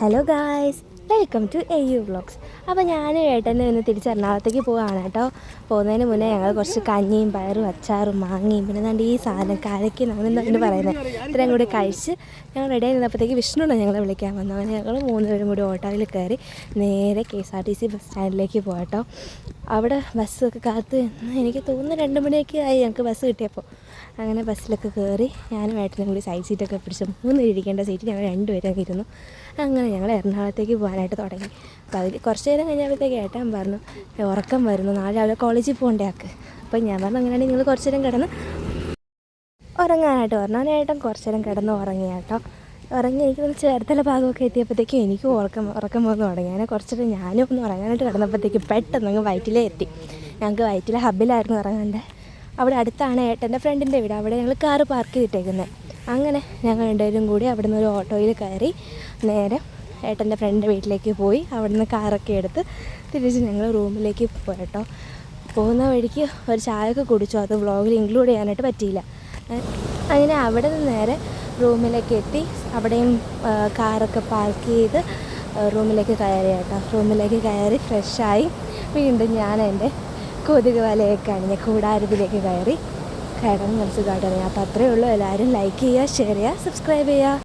Hello guys, welcome to AU vlogs. അപ്പോൾ ഞാൻ ഏട്ടനെ ഇന്ന് തിരിച്ച് എറണാകുളത്തേക്ക് പോവുകയാണ് കേട്ടോ. പോകുന്നതിന് മുന്നേ ഞങ്ങൾ കുറച്ച് കഞ്ഞിയും പയറും അച്ചാറും മാങ്ങയും പിന്നെ എന്താണ്ട് ഈ സാധനം കലയ്ക്ക് നമ്മളെന്താണ് പറയുന്നത് ഇത്രയും കൂടി കഴിച്ച് ഞങ്ങൾ റെഡി ആയി നിന്നപ്പോഴത്തേക്ക് വിഷ്ണുവിനെ ഞങ്ങളെ വിളിക്കാൻ വന്നു. അങ്ങനെ ഞങ്ങൾ 3 പേരും കൂടി ഓട്ടോയിൽ കയറി നേരെ KSRTC ബസ് സ്റ്റാൻഡിലേക്ക് പോകട്ടോ. അവിടെ ബസ്സൊക്കെ കാത്ത് എനിക്ക് തോന്നുന്നു 2 മണിയൊക്കെ ആയി ഞങ്ങൾക്ക് ബസ് കിട്ടിയപ്പോൾ. അങ്ങനെ ബസ്സിലൊക്കെ കയറി ഞാനും ഏട്ടനും കൂടി സൈഡ് സീറ്റൊക്കെ പിടിച്ച് 3 ഇരിക്കേണ്ട സീറ്റ് ഞങ്ങൾ 2 പേരും ഇരുന്നു. അങ്ങനെ ഞങ്ങൾ എറണാകുളത്തേക്ക് പോകാനായിട്ട് തുടങ്ങി. അപ്പോൾ അതിൽ കുറച്ച് നേരം കഴിഞ്ഞപ്പോഴത്തേക്ക് ഏട്ടൻ പറഞ്ഞു ഉറക്കം വരുന്നു, നാളെ രാവിലെ കോളേജിൽ പോകണ്ടേ ആക്ക്. അപ്പോൾ ഞാൻ പറഞ്ഞു അങ്ങനെയാണെങ്കിൽ നിങ്ങൾ കുറച്ച് നേരം കിടന്ന് ഉറങ്ങാനായിട്ട് പറഞ്ഞു. ഏട്ടൻ കുറച്ച് നേരം കിടന്ന് ഉറങ്ങി കേട്ടോ. ഉറങ്ങി എനിക്ക് ചേർത്തല ഭാഗമൊക്കെ എത്തിയപ്പോഴത്തേക്കും എനിക്കും ഉറക്കം വന്ന് തുടങ്ങി. അങ്ങനെ കുറച്ചിട്ട് ഞാനും ഒന്ന് ഉറങ്ങാനായിട്ട് കിടന്നപ്പോഴത്തേക്കും പെട്ടെന്ന് അങ്ങ് വയറ്റിലേ എത്തി. ഞങ്ങൾക്ക് വയറ്റിലെ ഹബ്ബിലായിരുന്നു ഉറങ്ങേണ്ടത്. അവിടെ അടുത്താണ് ഏട്ടൻ്റെ ഫ്രണ്ടിൻ്റെ വീട്. അവിടെ ഞങ്ങൾ കാറ് പാർക്ക് ചെയ്തിട്ടേക്കുന്നത്. അങ്ങനെ ഞങ്ങൾ രണ്ടുപേരും കൂടി അവിടെ നിന്ന് ഒരു ഓട്ടോയിൽ കയറി നേരെ ഏട്ടൻ്റെ ഫ്രണ്ടിൻ്റെ വീട്ടിലേക്ക് പോയി. അവിടെ നിന്ന് കാറൊക്കെ എടുത്ത് തിരിച്ച് ഞങ്ങൾ റൂമിലേക്ക് പോയി കേട്ടോ. പോകുന്ന വഴിക്ക് ഒരു ചായയൊക്കെ കുടിച്ചു. അത് വ്ളോഗിൽ ഇൻക്ലൂഡ് ചെയ്യാനായിട്ട് പറ്റിയില്ല. അങ്ങനെ അവിടെ നിന്ന് നേരെ റൂമിലേക്ക് എത്തി. അവിടെയും കാറൊക്കെ പാർക്ക് ചെയ്ത് റൂമിലേക്ക് കയറി കേട്ടോ. റൂമിലേക്ക് കയറി ഫ്രഷായി വീണ്ടും ഞാൻ എൻ്റെ കൊതുക് വലയൊക്കെ അണിഞ്ഞ് കൂടാരത്തിലേക്ക് കയറി കിടന്ന് സുഖമായിട്ട് ഇറങ്ങി. അപ്പോൾ അത്രയേ ഉള്ളൂ. എല്ലാവരും ലൈക്ക് ചെയ്യുക, ഷെയർ ചെയ്യുക, സബ്സ്ക്രൈബ് ചെയ്യുക.